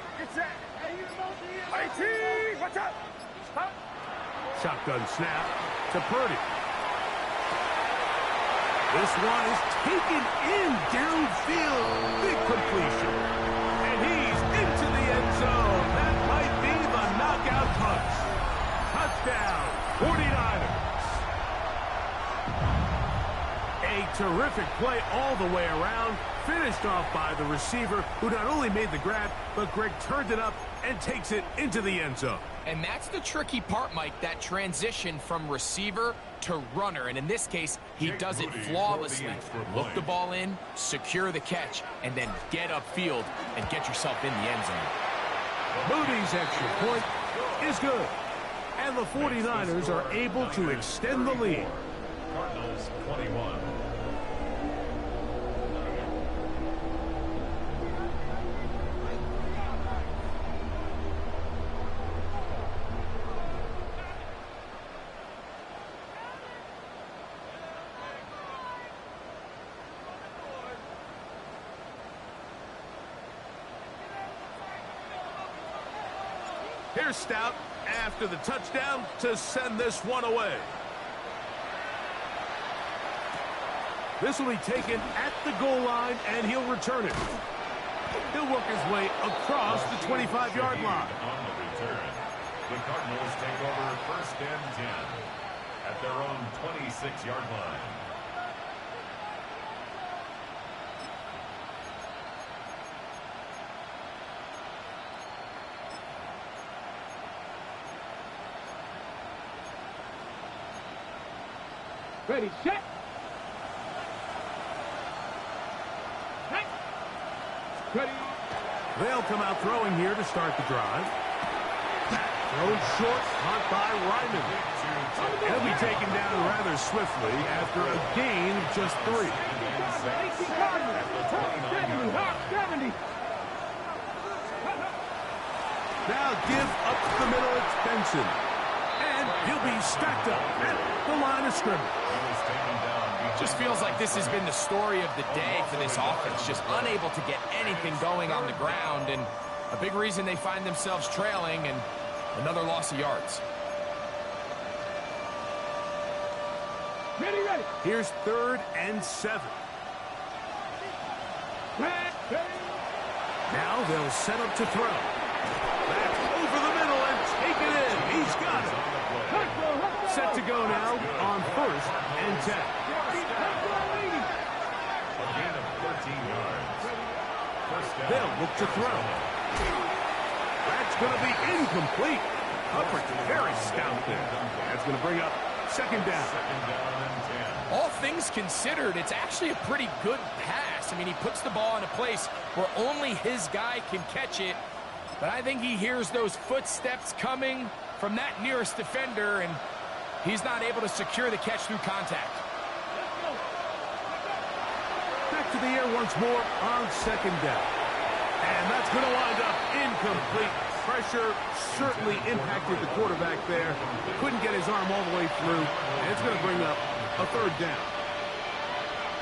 IT. Watch out. Stop. Shotgun snap to Purdy. This one is taken in downfield. Big completion. And he's into the end zone. That might be the knockout punch. Touchdown, 49ers. A terrific play all the way around. Finished off by the receiver, who not only made the grab, but Greg turned it up and takes it into the end zone. And that's the tricky part, Mike, that transition from receiver to runner. And in this case, he does it flawlessly. Look the ball in, secure the catch, and then get upfield and get yourself in the end zone. Moody's extra point is good. And the 49ers are able to extend the lead. Cardinals 21. Here's Stout after the touchdown to send this one away. This will be taken at the goal line, and he'll return it. He'll work his way across the 25-yard line. On the return, the Cardinals take over first and 10 at their own 26-yard line. Ready, set. Ready. They'll come out throwing here to start the drive. Thrown short, caught by Ryman. He'll be taken down rather swiftly after a gain of just 3. 70. Now give up the middle, it's Benson. And he'll be stacked up at the line of scrimmage. Just feels like this has been the story of the day for this offense. Just unable to get anything going on the ground, and a big reason they find themselves trailing, and another loss of yards. Ready. Here's 3rd and 7. Now they'll set up to throw. Back over the middle and take it in. He's got it. Set to go now on 1st and 10. A gain of 13 yards. First down. They'll look to throw. That's going to be incomplete. Upper very stout there. That's going to bring up second down. Second down and 10. All things considered, it's actually a pretty good pass. I mean, he puts the ball in a place where only his guy can catch it. But I think he hears those footsteps coming from that nearest defender, and he's not able to secure the catch through contact. Back to the air once more on second down. And that's going to wind up incomplete. Pressure certainly impacted the quarterback there. Couldn't get his arm all the way through. And it's going to bring up a 3rd down.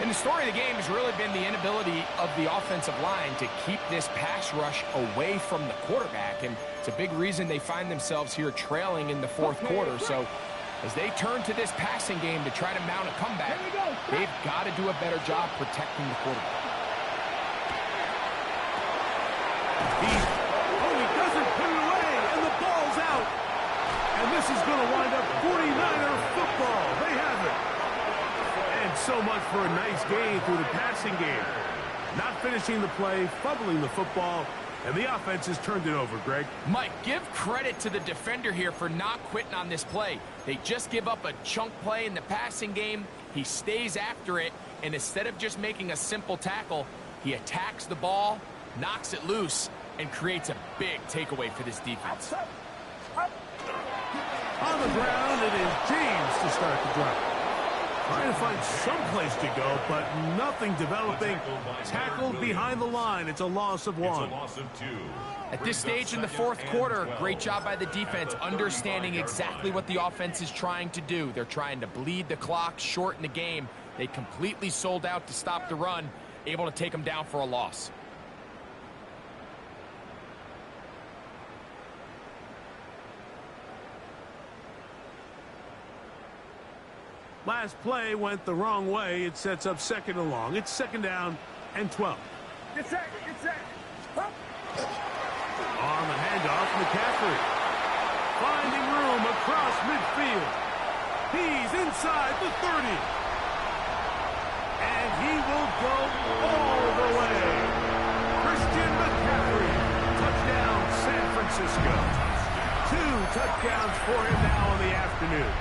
And the story of the game has really been the inability of the offensive line to keep this pass rush away from the quarterback. And it's a big reason they find themselves here trailing in the fourth quarter. So as they turn to this passing game to try to mount a comeback, they've got to do a better job protecting the quarterback. He doesn't put it away, and the ball's out. And this is going to wind up 49er football. They have it. And so much for a nice gain through the passing game. Not finishing the play, fumbling the football, and the offense has turned it over, Greg. Mike, give credit to the defender here for not quitting on this play. They just give up a chunk play in the passing game. He stays after it, and instead of just making a simple tackle, he attacks the ball, knocks it loose, and creates a big takeaway for this defense. On the ground, it is James to start the drive. Trying to find some place to go, but nothing developing. Tackled behind the line. It's a loss of 1. It's a loss of 2. At this stage in the fourth quarter, great job by the defense, understanding exactly what the offense is trying to do. They're trying to bleed the clock, shorten the game. They completely sold out to stop the run, able to take them down for a loss. Last play went the wrong way. It sets up 2nd and long. It's 2nd down and 12. Get set, get set. Up. On the handoff, McCaffrey. Finding room across midfield. He's inside the 30. And he will go all the way. Christian McCaffrey. Touchdown, San Francisco. 2 touchdowns for him now in the afternoon.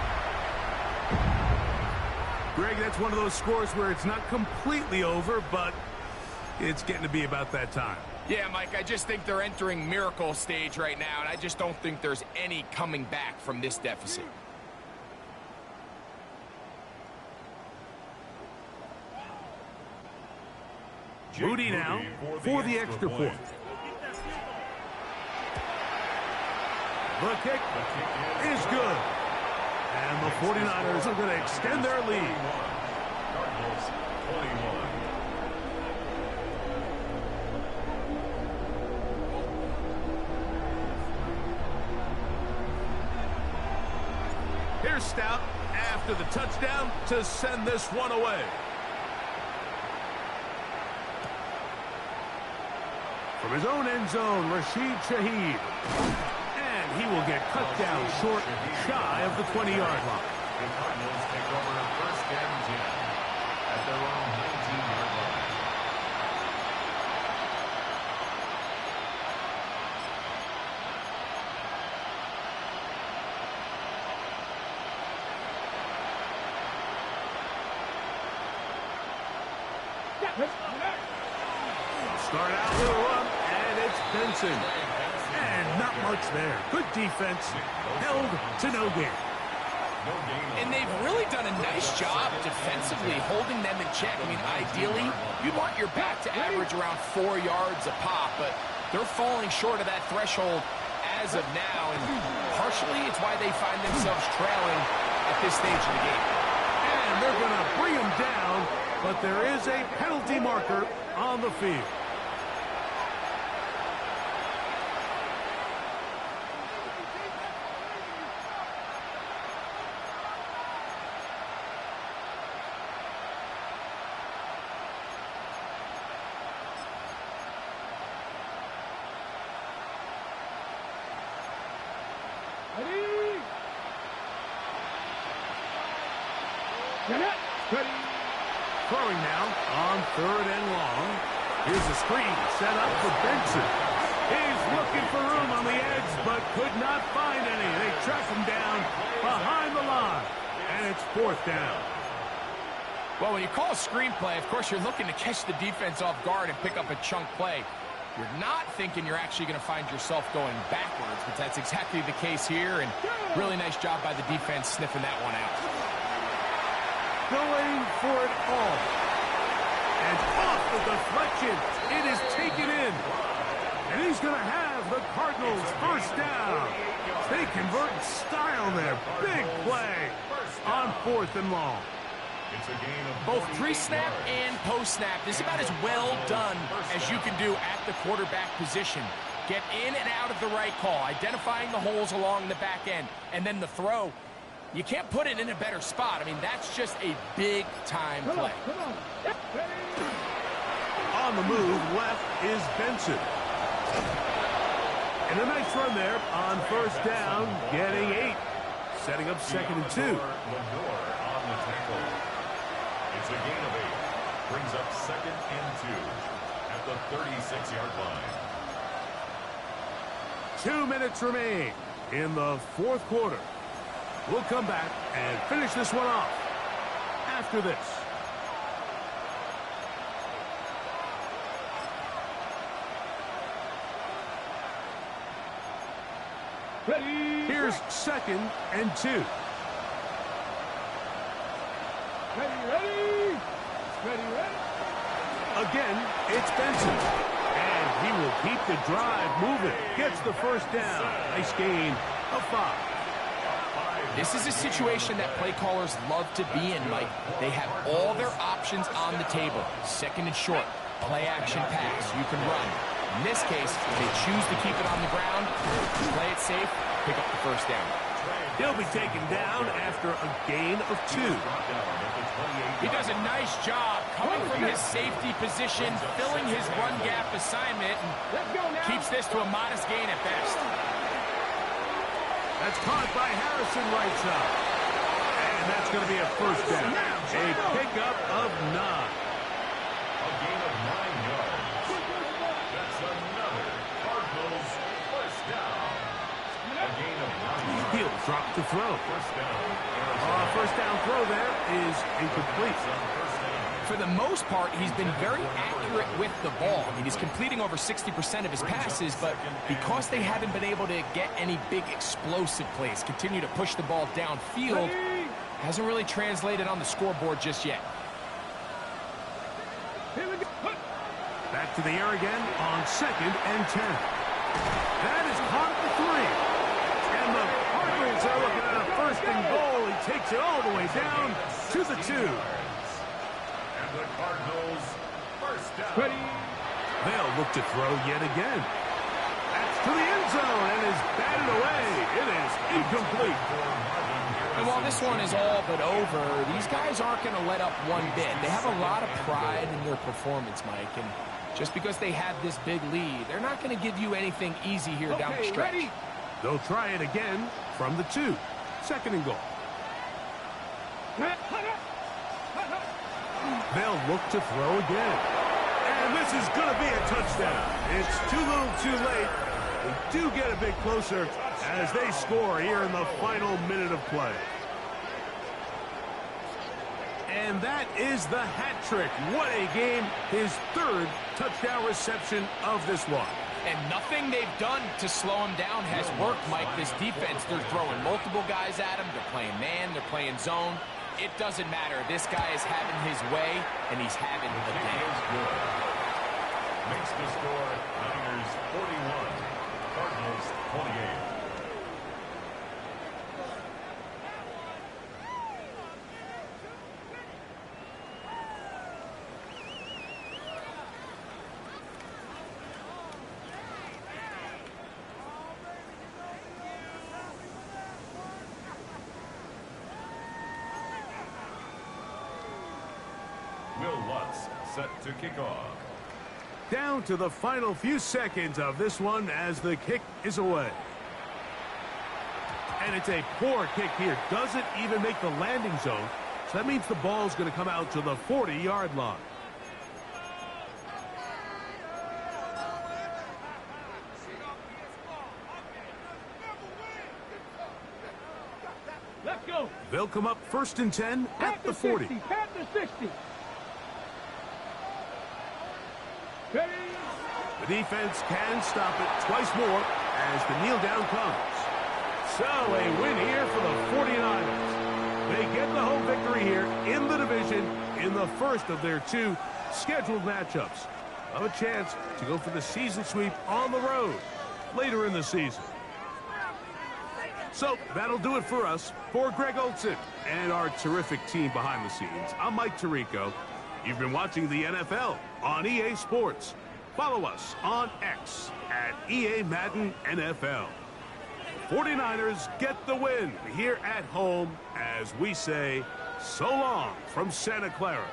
Greg, that's one of those scores where it's not completely over, but it's getting to be about that time. Yeah, Mike, I just think they're entering miracle stage right now, and I just don't think there's any coming back from this deficit. Moody now for the extra point. The kick is good. And the 49ers are going to extend their lead. Cardinals 21. Here's Stout after the touchdown to send this one away. From his own end zone, Rashid Shaheed. He will get cut down short, shy of the 20-yard line. The Cardinals take over 1st and 10 at their own 19-yard line. Start out with a run, and it's Benson. And not much there. Good defense. Held to no gain. And they've really done a nice job defensively holding them in check. I mean, ideally, you want your back to average around 4 yards a pop, but they're falling short of that threshold as of now, and partially it's why they find themselves trailing at this stage of the game. And they're going to bring him down, but there is a penalty marker on the field. Throwing now on 3rd and long. Here's a screen set up for Benson. He's looking for room on the edge, but could not find any. They track him down behind the line, and it's 4th down. Well, when you call a screenplay, of course, you're looking to catch the defense off guard and pick up a chunk play. You're not thinking you're actually going to find yourself going backwards, but that's exactly the case here, and really nice job by the defense sniffing that one out. Going for it all. And off the deflection, it is taken in. And he's going to have the Cardinals 1st down. They convert in style there. Big play on 4th and long. It's a gain of Both 48 pre-snap yards. and post-snap. This is about as well done as you can do at the quarterback position. Get in and out of the right call, identifying the holes along the back end, and then the throw. You can't put it in a better spot. I mean, that's just a big-time play. On the move, left is Benson. And a nice run there on first down, getting 8. Setting up 2nd and 2. Lenore on the tackle. It's a gain of 8. Brings up 2nd and 2 at the 36-yard line. 2 minutes remain in the 4th quarter. We'll come back and finish this one off after this. Ready. Here's 2nd and 2. Ready. Ready. Again, it's Benson. And he will keep the drive moving. Gets the first down. Nice gain of 5. This is a situation that play callers love to be in, Mike. They have all their options on the table. 2nd and short, play action pass. You can run. In this case, they choose to keep it on the ground, play it safe, pick up the first down. He'll be taken down after a gain of 2. He does a nice job coming from his safety position, filling his run gap assignment, and keeps this to a modest gain at best. That's caught by Harrison right side. And that's going to be a first down. A pickup of 9. A gain of 9 yards. That's another Cardinals first down. A gain of 9 yards. He'll drop the throw. First down. First down throw there is incomplete. For the most part, he's been very accurate with the ball. I mean, he's completing over 60% of his passes, but because they haven't been able to get any big explosive plays, continue to push the ball downfield, hasn't really translated on the scoreboard just yet. Back to the air again on 2nd and 10. That is caught at the 3. And the Cardinals are looking at a 1st and goal. He takes it all the way down to the 2. And the Cardinals first down. They'll look to throw yet again. That's to the end zone and is batted away. It is incomplete. And while this one is all but over, these guys aren't going to let up one bit. They have a lot of pride in their performance, Mike. And just because they have this big lead, they're not going to give you anything easy here down the stretch. They'll try it again from the 2. 2nd and goal. They'll look to throw again. And this is going to be a touchdown. It's too little too late. They do get a bit closer as they score here in the final minute of play. And that is the hat trick. What a game. His 3rd touchdown reception of this one. And nothing they've done to slow him down has worked, Mike. This defense, they're throwing multiple guys at him. They're playing man. They're playing zone. It doesn't matter. This guy is having his way, and he's having a day. Makes the score Niners 41, Cardinals 28. Will Lutz set to kick off. Down to the final few seconds of this one as the kick is away. And it's a poor kick here. Doesn't even make the landing zone. So that means the ball's going to come out to the 40-yard line. Let's go. They'll come up 1st and 10 at the 40. Pat the 60. Ready. The defense can stop it twice more as the kneel down comes. So a win here for the 49ers. They get the home victory here in the division in the first of their 2 scheduled matchups. Have a chance to go for the season sweep on the road later in the season. So that'll do it for us. For Greg Olson and our terrific team behind the scenes, I'm Mike Tirico. You've been watching the NFL on EA Sports. Follow us on X at EA Madden NFL. 49ers get the win here at home as we say so long from Santa Clara.